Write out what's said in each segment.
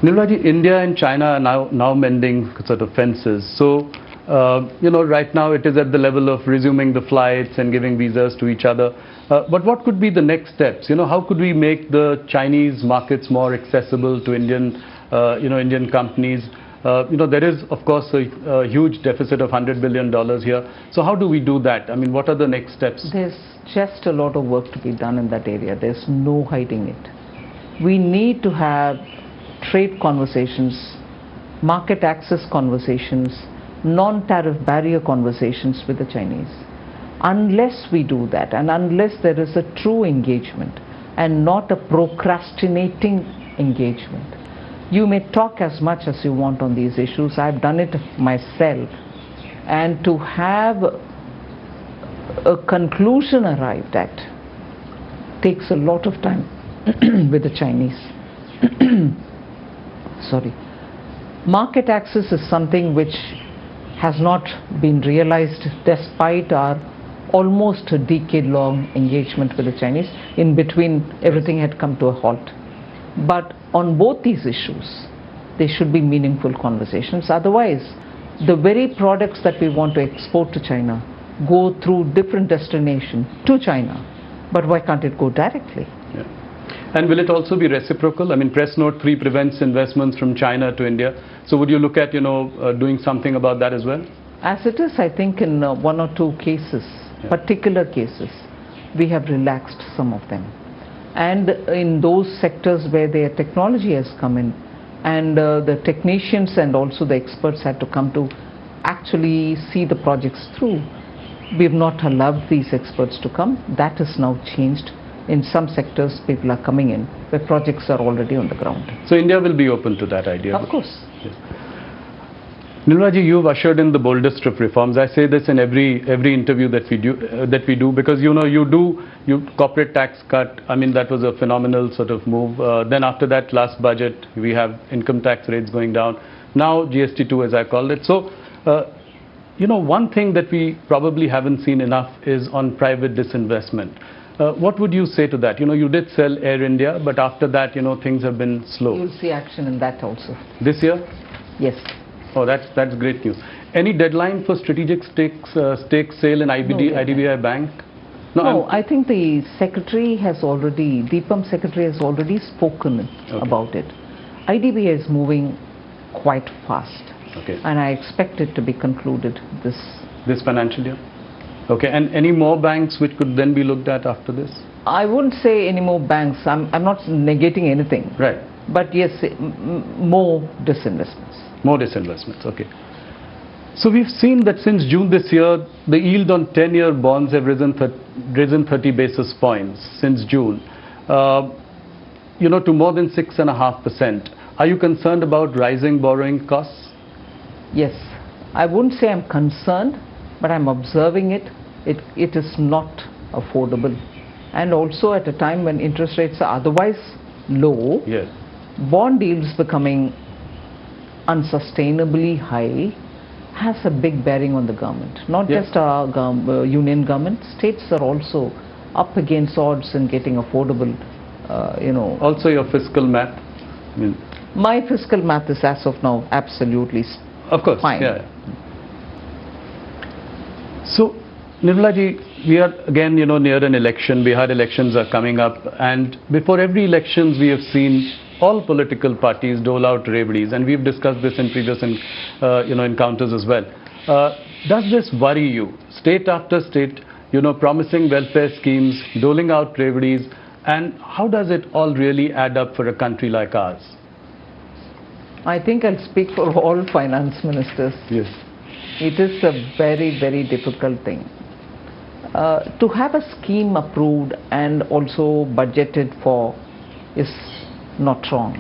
Nirmala, India and China are now mending sort of fences. So, right now it is at the level of resuming the flights and giving visas to each other. But what could be the next steps? How could we make the Chinese markets more accessible to Indian companies? There is, of course, a huge deficit of $100 billion here. So how do we do that? I mean, what are the next steps? There's just a lot of work to be done in that area. There's no hiding it. We need to have trade conversations, market access conversations, non-tariff barrier conversations with the Chinese. Unless we do that, and unless there is a true engagement and not a procrastinating engagement, you may talk as much as you want on these issues. I've done it myself, and to have a conclusion arrived at takes a lot of time with the Chinese. Sorry. Market access is something which has not been realized despite our almost a decade-long engagement with the Chinese. In between, everything had come to a halt. But on both these issues, there should be meaningful conversations. Otherwise, the very products that we want to export to China go through different destinations to China. But why can't it go directly? Yeah. And will it also be reciprocal? I mean, Press Note 3 prevents investments from China to India. So would you look at, doing something about that as well? As it is, I think in one or two cases, particular cases, we have relaxed some of them. And in those sectors where their technology has come in, and the technicians and also the experts had to come to actually see the projects through, we have not allowed these experts to come. That has now changed. In some sectors, people are coming in where projects are already on the ground. So India will be open to that idea? Of course. Yes. Nirmala ji, you've ushered in the boldest of reforms. I say this in every interview that we do because you corporate tax cut. I mean, that was a phenomenal sort of move. Then after that, last budget, we have income tax rates going down. Now GST2, as I called it. So, one thing that we probably haven't seen enough is on private disinvestment. What would you say to that? You did sell Air India, but after that, things have been slow. You'll see action in that also. This year? Yes. Oh, that's great news. Any deadline for strategic stake sale in IDBI Bank? No, I think the secretary has already, DIPAM secretary has already spoken about it. IDBI is moving quite fast. Okay. And I expect it to be concluded this financial year? Okay, and any more banks which could then be looked at after this? I wouldn't say any more banks. I'm not negating anything. Right. But yes, more disinvestments. More disinvestments, okay. So we've seen that since June this year, the yield on 10-year bonds have risen 30 basis points since June, to more than 6.5%. Are you concerned about rising borrowing costs? Yes. I wouldn't say I'm concerned, but I'm observing it. It is not affordable. And also at a time when interest rates are otherwise low, yes, bond yields becoming unsustainably high has a big bearing on the government. Not just our union government, states are also up against odds in getting affordable, Also your fiscal math? My fiscal math is as of now absolutely of course, fine. Yeah. So, Nirmala ji, we are again, near an election. Bihar elections are coming up, and before every elections, we have seen all political parties dole out reveries, and we've discussed this in previous, encounters as well. Does this worry you? State after state, promising welfare schemes, doling out reveries, and how does it all really add up for a country like ours? I think I'll speak for all finance ministers. Yes. It is a very, very difficult thing. To have a scheme approved and also budgeted for is not wrong.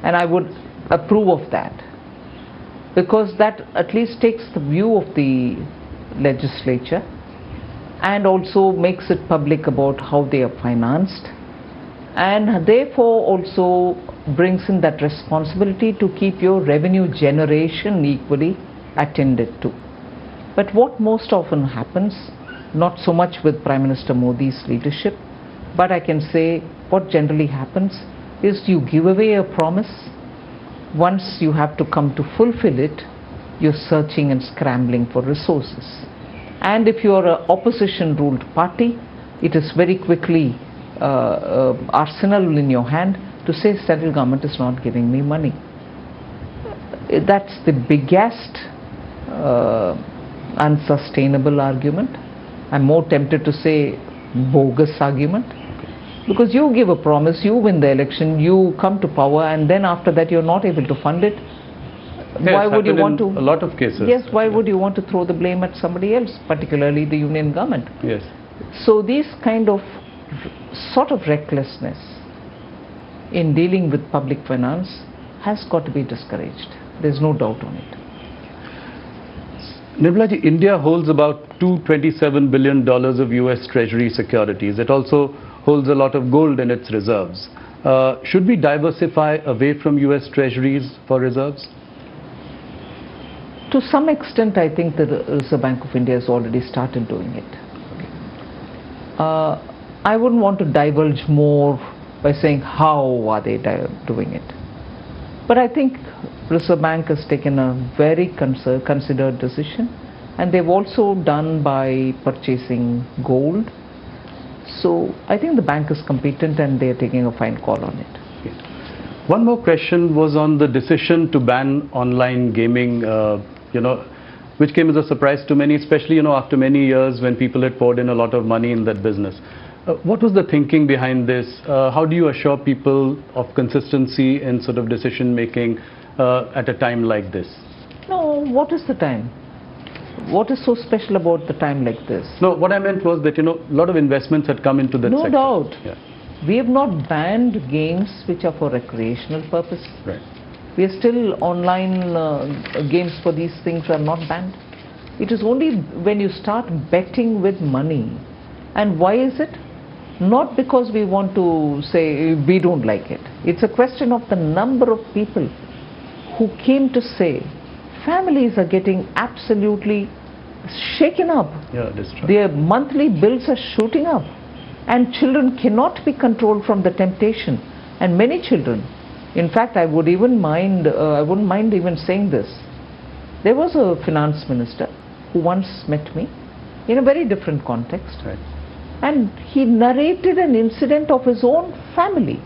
And I would approve of that, because that at least takes the view of the legislature and also makes it public about how they are financed, and therefore also brings in that responsibility to keep your revenue generation equally attended to. But what most often happens, not so much with Prime Minister Modi's leadership, but I can say what generally happens is you give away a promise once you have to come to fulfill it, you're searching and scrambling for resources. And if you're an opposition ruled party, it is very quickly arsenal in your hand to say central government is not giving me money. That's the biggest unsustainable argument. I'm more tempted to say bogus argument, because you give a promise, you win the election, you come to power, and then after that you're not able to fund it. Yes, why would you want to? A lot of cases. Yes, why would you want to throw the blame at somebody else, particularly the union government? Yes. So these kind of sort of recklessness in dealing with public finance has got to be discouraged. There's no doubt on it. Nirmala ji, India holds about $227 billion of US Treasury securities. It also holds a lot of gold in its reserves. Should we diversify away from US Treasuries for reserves? To some extent, I think the Reserve Bank of India has already started doing it. I wouldn't want to divulge more by saying how are they doing it. But I think Reserve Bank has taken a very considered decision, and they've also done by purchasing gold. So I think the bank is competent and they're taking a fine call on it. One more question was on the decision to ban online gaming, which came as a surprise to many, especially after many years when people had poured in a lot of money in that business. What was the thinking behind this? How do you assure people of consistency in sort of decision making at a time like this? No, what is the time? What is so special about the time like this? No, what I meant was that a lot of investments had come into that sector. No doubt. Yeah. We have not banned games which are for recreational purpose. Right. We are still online games for these things are not banned. It is only when you start betting with money. And why is it? Not because we want to say we don't like it. It's a question of the number of people who came to say families are getting absolutely shaken up. Yeah, that's true. Their monthly bills are shooting up, and children cannot be controlled from the temptation. And many children, in fact, I wouldn't mind even saying this. There was a finance minister who once met me in a very different context. Right. And he narrated an incident of his own family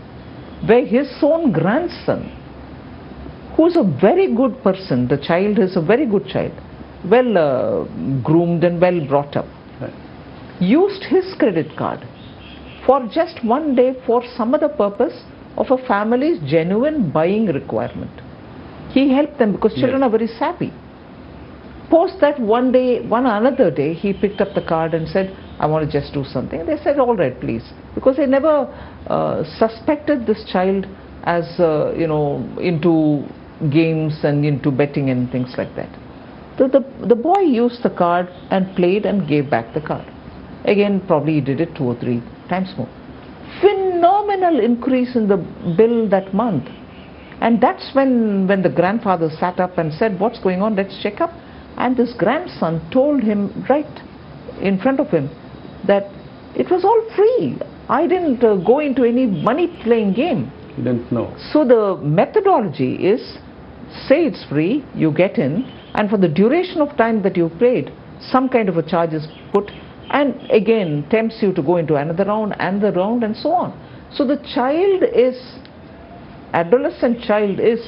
where his own grandson, who's a very good person, the child is a very good child, well groomed and well brought up, Right. used his credit card for just one day for some other purpose of a family's genuine buying requirement. He helped them because children Yes. are very savvy. Post that another day, he picked up the card and said, I want to just do something. They said, all right, please. Because they never suspected this child as, into games and into betting and things like that. So the boy used the card and played and gave back the card. Again, probably he did it 2 or 3 times more. Phenomenal increase in the bill that month. And that's when the grandfather sat up and said, what's going on? Let's check up. And this grandson told him right in front of him that it was all free. I didn't go into any money playing game. You didn't know. So the methodology is, say it's free, you get in, and for the duration of time that you played, some kind of a charge is put, and again tempts you to go into another round and the round and so on. So the adolescent child is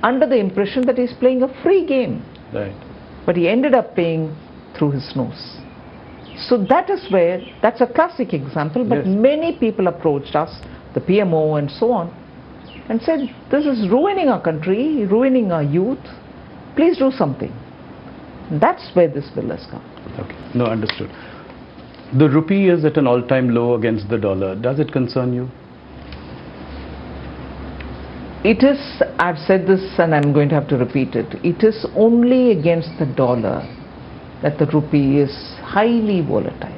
under the impression that he's playing a free game. Right. But he ended up paying through his nose. So that's a classic example, but Yes. many people approached us, the PMO and so on, and said, this is ruining our country, ruining our youth, please do something. That's where this bill has come. Okay. No, understood. The rupee is at an all-time low against the dollar. Does it concern you? It is, I've said this and I'm going to have to repeat it, it is only against the dollar that the rupee is highly volatile.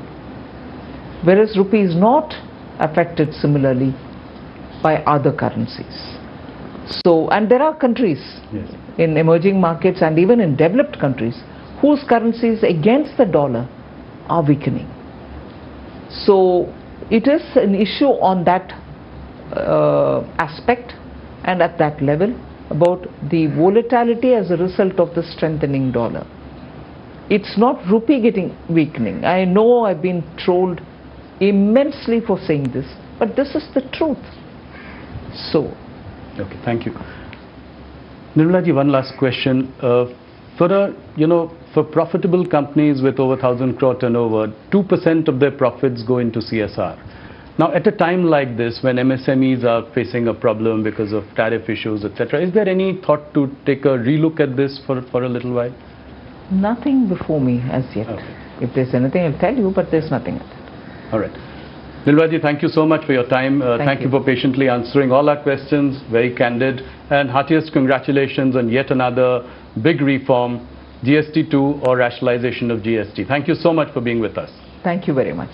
Whereas rupee is not affected similarly by other currencies. So, and there are countries Yes. in emerging markets and even in developed countries whose currencies against the dollar are weakening. So it is an issue on that aspect and at that level, about the volatility as a result of the strengthening dollar. It's not rupee getting weakening. I know I've been trolled immensely for saying this, but this is the truth. So. Okay, thank you. Nirmala ji, one last question. For profitable companies with over 1,000 crore turnover, 2% of their profits go into CSR. Now, at a time like this, when MSMEs are facing a problem because of tariff issues, etc., is there any thought to take a relook at this for a little while? Nothing before me as yet. Okay. If there's anything, I'll tell you, but there's nothing. All right. Nirmala ji, thank you so much for your time. Thank you for patiently answering all our questions, very candid. And heartiest congratulations on yet another big reform, GST 2 or rationalization of GST. Thank you so much for being with us. Thank you very much.